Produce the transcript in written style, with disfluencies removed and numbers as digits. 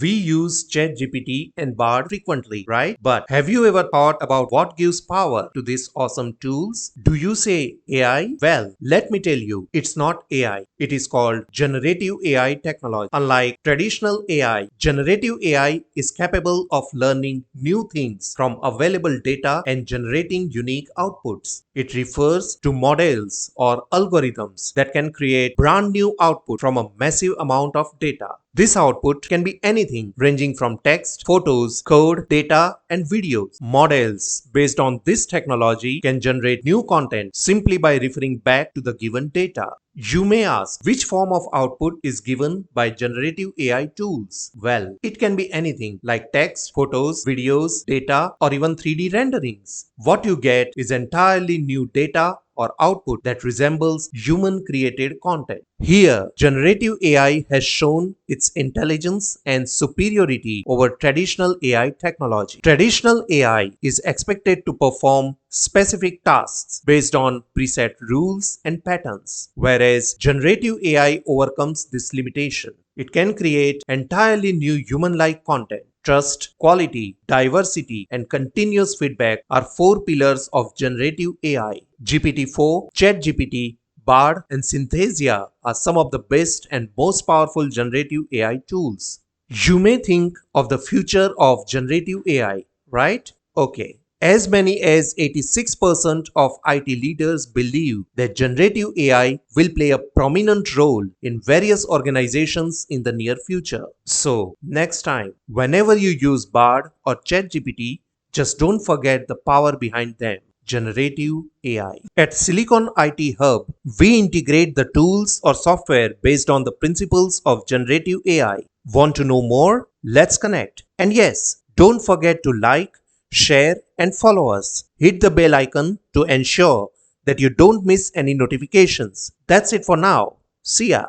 We use ChatGPT and Bard frequently, right? But have you ever thought about what gives power to these awesome tools? Do you say AI? Well, let me tell you, it's not AI. It is called generative AI technology. Unlike traditional AI, generative AI is capable of learning new things from available data and generating unique outputs. It refers to models or algorithms that can create brand new output from a massive amount of data. This output can be anything ranging from text, photos, code, data, and videos. Models based on this technology can generate new content simply by referring back to the given data. You may ask, which form of output is given by generative AI tools? Well, it can be anything like text, photos, videos, data, or even 3D renderings. What you get is entirely new data or output that resembles human created content. Here, generative AI has shown its intelligence and superiority over traditional AI technology. Traditional AI is expected to perform specific tasks based on preset rules and patterns, whereas generative AI overcomes this limitation. It can create entirely new human-like content. Trust, quality, diversity, and continuous feedback are four pillars of generative AI. GPT-4, ChatGPT, Bard, and Synthesia are some of the best and most powerful generative AI tools. You may think of the future of generative AI, right? Okay. As many as 86% of IT leaders believe that generative AI will play a prominent role in various organizations in the near future. So, next time, whenever you use Bard or ChatGPT, just don't forget the power behind them. Generative AI. At Silicon IT Hub, we integrate the tools or software based on the principles of generative AI. Want to know more? Let's connect. And yes, don't forget to like, share, and follow us. Hit the bell icon to ensure that you don't miss any notifications. That's it for now. See ya.